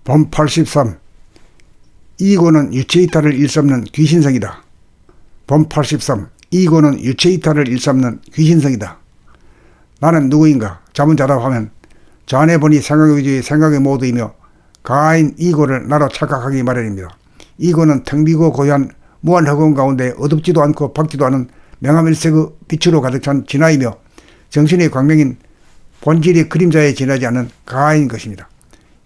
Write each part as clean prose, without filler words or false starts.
본 83. 이고는 유체이탈을 일삼는 귀신성이다. 본 83. 이고는 유체이탈을 일삼는 귀신성이다. 나는 누구인가? 자문자답하면 자네 보니 생각의 위주의 생각의 모두이며 가하인 이고를 나로 착각하기 마련입니다. 이고는 텅 비고 고요한 무한 허공 가운데 어둡지도 않고 밝지도 않은 명암일색의 빛으로 가득 찬 진화이며 정신의 광명인 본질이 그림자에 지나지 않는 가하인 것입니다.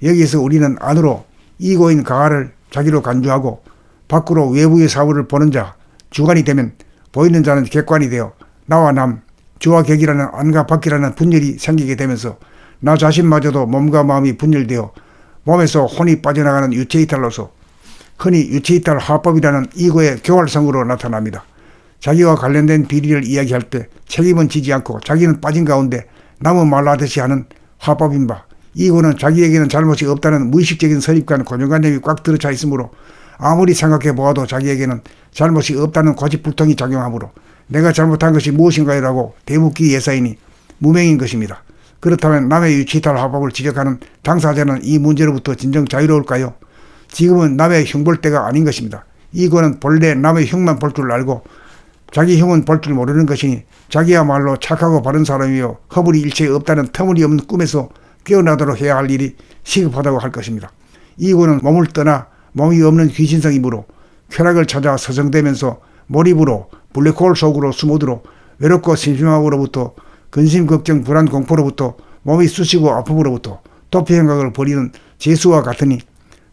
여기에서 우리는 안으로 이고인 가하를 자기로 간주하고 밖으로 외부의 사물을 보는 자, 주관이 되면 보이는 자는 객관이 되어 나와 남, 주와 객이라는 안과 밖이라는 분열이 생기게 되면서 나 자신마저도 몸과 마음이 분열되어 몸에서 혼이 빠져나가는 유체이탈로서 흔히 유체이탈 화법이라는 이고의 교활성으로 나타납니다. 자기와 관련된 비리를 이야기할 때 책임은 지지 않고 자기는 빠진 가운데 나무 말라듯이 하는 화법인 바, 이고는 자기에게는 잘못이 없다는 무의식적인 선입관, 고정관념이 꽉 들어차 있으므로 아무리 생각해 보아도 자기에게는 잘못이 없다는 고집불통이 작용하므로 내가 잘못한 것이 무엇인가라고 되묻기 예사이니 무명인 것입니다. 그렇다면 남의 유체이탈 화법을 지적하는 당사자는 이 문제로부터 진정 자유로울까요? 지금은 남의 흉 볼 때가 아닌 것입니다. 이고는 본래 남의 흉만 볼 줄 알고 자기 흉은 볼 줄 모르는 것이니 자기야말로 착하고 바른 사람이요 허물이 일체 없다는 터무니없는 꿈에서 깨어나도록 해야 할 일이 시급하다고 할 것입니다. 이고는 몸을 떠나 몸이 없는 귀신성이므로 쾌락을 찾아 서성대면서 몰입으로 블랙홀 속으로 숨어들어 외롭고 심심함으로부터 근심 걱정 불안 공포로부터 몸이 쑤시고 아픔으로부터 도피 행각을 벌이는 재수와 같으니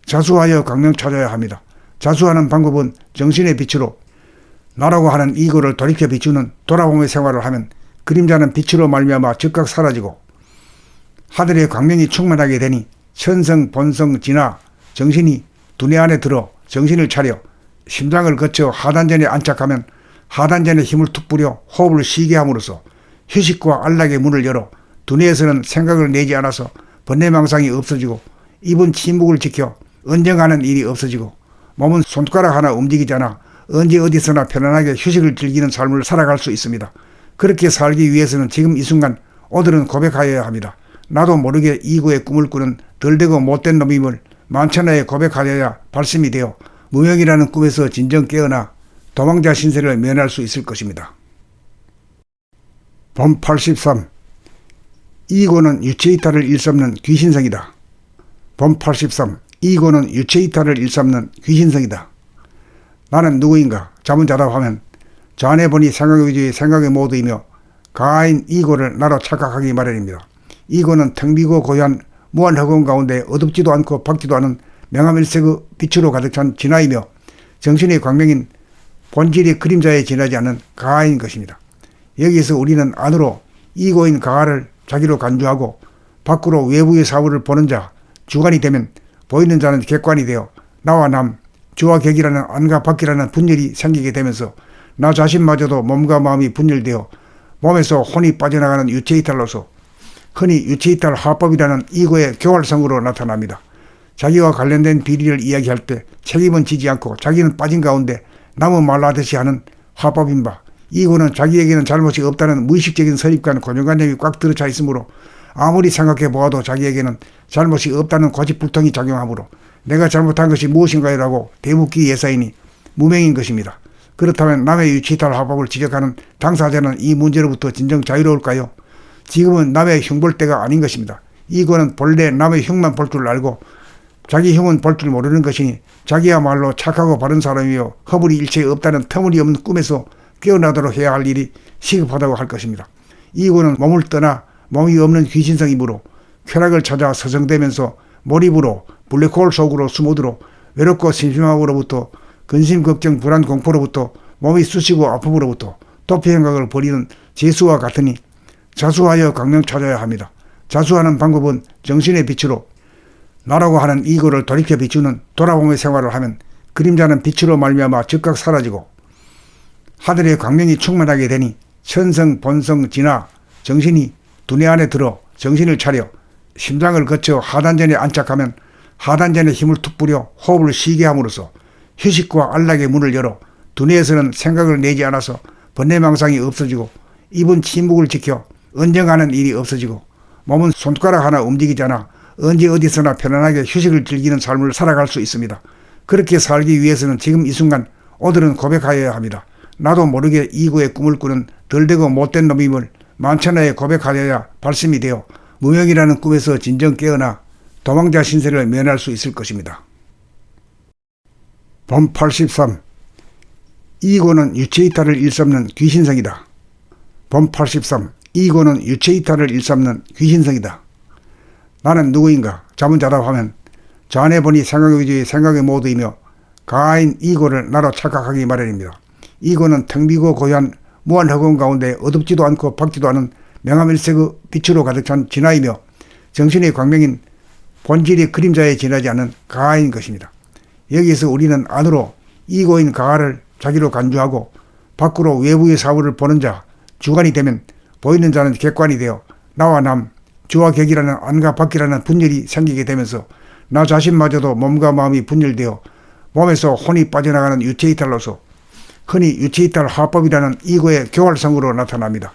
자수하여 강명 찾아야 합니다. 자수하는 방법은 정신의 빛으로 나라고 하는 이고를 돌이켜 비추는 돌아봄의 생활을 하면 그림자는 빛으로 말미암아 즉각 사라지고 하늘의 광명이 충만하게 되니 천성 본성 진화 정신이 두뇌 안에 들어 정신을 차려 심장을 거쳐 하단전에 안착하면 하단전에 힘을 툭 뿌려 호흡을 쉬게 함으로써 휴식과 안락의 문을 열어 두뇌에서는 생각을 내지 않아서 번뇌망상이 없어지고 입은 침묵을 지켜 언정하는 일이 없어지고 몸은 손가락 하나 움직이지 않아 언제 어디서나 편안하게 휴식을 즐기는 삶을 살아갈 수 있습니다. 그렇게 살기 위해서는 지금 이 순간 오늘은 고백하여야 합니다. 나도 모르게 이고의 꿈을 꾸는 덜되고 못된 놈임을 만천하에 고백하여야 발심이 되어 무명이라는 꿈에서 진정 깨어나 도망자 신세를 면할 수 있을 것입니다. 본 83. 이고는 유체이탈을 일삼는 귀신성이다. 본 83. 이고는 유체이탈을 일삼는 귀신성이다. 나는 누구인가? 자문자답하면 자네 보니 생각의 위주의 생각의 모두이며 가하인 이고를 나로 착각하기 마련입니다. 이고는 텅 비고 고요한 무한 허공 가운데 어둡지도 않고 밝지도 않은 명암일색의 빛으로 가득 찬 진화이며 정신의 광명인 본질이 그림자에 지나지 않는 가하인 것입니다. 여기에서 우리는 안으로 이고인 가하를 자기로 간주하고 밖으로 외부의 사물을 보는 자, 주관이 되면 보이는 자는 객관이 되어 나와 남, 주와 객이라는 안과 밖이라는 분열이 생기게 되면서 나 자신마저도 몸과 마음이 분열되어 몸에서 혼이 빠져나가는 유체이탈로서 흔히 유체이탈 화법이라는 이고의 교활성으로 나타납니다. 자기와 관련된 비리를 이야기할 때 책임은 지지 않고 자기는 빠진 가운데 나무 말라듯이 하는 화법인 바, 이고는 자기에게는 잘못이 없다는 무의식적인 선입관, 고정관념이 꽉 들어차 있으므로 아무리 생각해 보아도 자기에게는 잘못이 없다는 고집불통이 작용하므로 내가 잘못한 것이 무엇인가라고 되묻기 예사이니 무명인 것입니다. 그렇다면 남의 유체이탈 화법을 지적하는 당사자는 이 문제로부터 진정 자유로울까요? 지금은 남의 흉 볼 때가 아닌 것입니다. 이고는 본래 남의 흉만 볼 줄 알고 자기 흉은 볼 줄 모르는 것이니 자기야말로 착하고 바른 사람이요 허물이 일체 없다는 터무니없는 꿈에서 깨어나도록 해야 할 일이 시급하다고 할 것입니다. 이고는 몸을 떠나 몸이 없는 귀신성이므로 쾌락을 찾아 서성대면서 몰입으로 블랙홀 속으로 숨어들어 외롭고 심심함으로부터 근심 걱정 불안 공포로부터 몸이 쑤시고 아픔으로부터 도피 행각을 벌이는 재수와 같으니 자수하여 강명 찾아야 합니다. 자수하는 방법은 정신의 빛으로 나라고 하는 이고를 돌이켜 비추는 돌아봄의 생활을 하면 그림자는 빛으로 말미암아 즉각 사라지고 하늘의 광명이 충만하게 되니 천성 본성 진화 정신이 두뇌 안에 들어 정신을 차려 심장을 거쳐 하단전에 안착하면 하단전에 힘을 툭 뿌려 호흡을 쉬게 함으로써 휴식과 안락의 문을 열어 두뇌에서는 생각을 내지 않아서 번뇌망상이 없어지고 입은 침묵을 지켜 언정하는 일이 없어지고 몸은 손가락 하나 움직이지 않아 언제 어디서나 편안하게 휴식을 즐기는 삶을 살아갈 수 있습니다. 그렇게 살기 위해서는 지금 이 순간 오늘은 고백하여야 합니다. 나도 모르게 이고의 꿈을 꾸는 덜되고 못된 놈임을 만천하에 고백하여야 발심이 되어 무명이라는 꿈에서 진정 깨어나 도망자 신세를 면할 수 있을 것입니다. 본 83. 이고는 유체이탈을 일삼는 귀신성이다. 본 83. 이고는 유체이탈을 일삼는 귀신성이다. 나는 누구인가? 자문자답하면 자네 보니 생각의 위주의 생각의 모두이며 가하인 이고를 나로 착각하기 마련입니다. 이고는 텅 비고 고요한 무한 허공 가운데 어둡지도 않고 밝지도 않은 명암일색의 빛으로 가득 찬 진화이며 정신의 광명인 본질의 그림자에 지나지 않는 가하인 것입니다. 여기에서 우리는 안으로 이고인 가하를 자기로 간주하고 밖으로 외부의 사물을 보는 자, 주관이 되면 보이는 자는 객관이 되어 나와 남, 주와 객이라는 안과 밖이라는 분열이 생기게 되면서 나 자신마저도 몸과 마음이 분열되어 몸에서 혼이 빠져나가는 유체이탈로서 흔히 유체이탈 화법이라는 이고의 교활성으로 나타납니다.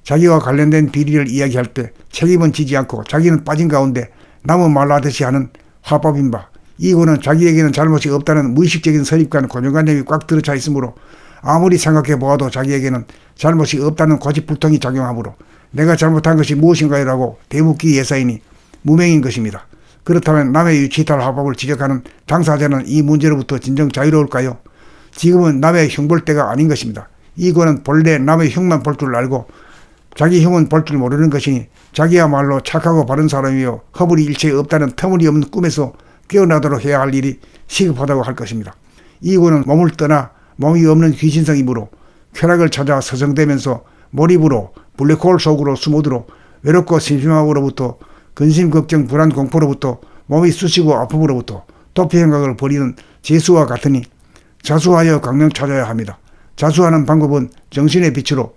자기와 관련된 비리를 이야기할 때 책임은 지지 않고 자기는 빠진 가운데 나무 말라듯이 하는 화법인 바, 이고는 자기에게는 잘못이 없다는 무의식적인 선입관 고정관념이 꽉 들어차 있으므로 아무리 생각해 보아도 자기에게는 잘못이 없다는 고집불통이 작용하므로 내가 잘못한 것이 무엇인가요라고 되묻기 예사이니 무명인 것입니다. 그렇다면 남의 유체이탈 화법을 지적하는 당사자는 이 문제로부터 진정 자유로울까요? 지금은 남의 흉 볼 때가 아닌 것입니다. 이고는 본래 남의 흉만 볼 줄 알고 자기 흉은 볼 줄 모르는 것이니 자기야말로 착하고 바른 사람이요 허물이 일체 없다는 터무니없는 꿈에서 깨어나도록 해야 할 일이 시급하다고 할 것입니다. 이고는 몸을 떠나 몸이 없는 귀신성이므로 쾌락을 찾아 서성대면서 몰입으로 블랙홀 속으로 숨어들어 외롭고 심심함으로부터 근심 걱정 불안 공포로부터 몸이 쑤시고 아픔으로부터 도피 행각을 벌이는 재수와 같으니 자수하여 강명 찾아야 합니다. 자수하는 방법은 정신의 빛으로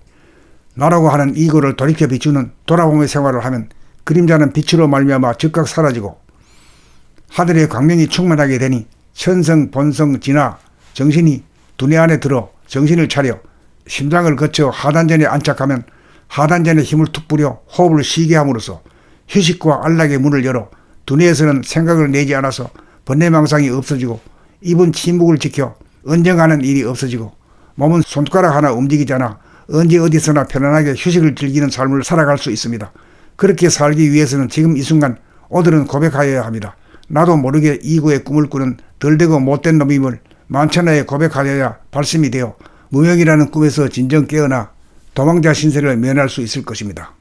나라고 하는 이고를 돌이켜 비추는 돌아봄의 생활을 하면 그림자는 빛으로 말미암아 즉각 사라지고 하늘의 광명이 충만하게 되니 천성 본성 진화 정신이 두뇌 안에 들어 정신을 차려 심장을 거쳐 하단전에 안착하면 하단전에 힘을 툭 뿌려 호흡을 쉬게 함으로써 휴식과 안락의 문을 열어 두뇌에서는 생각을 내지 않아서 번뇌망상이 없어지고 입은 침묵을 지켜 언쟁하는 일이 없어지고 몸은 손가락 하나 움직이지 않아 언제 어디서나 편안하게 휴식을 즐기는 삶을 살아갈 수 있습니다. 그렇게 살기 위해서는 지금 이 순간 오늘은 고백하여야 합니다. 나도 모르게 이고의 꿈을 꾸는 덜되고 못된 놈임을 만천하에 고백하여야 발심이 되어 무명이라는 꿈에서 진정 깨어나 도망자 신세를 면할 수 있을 것입니다.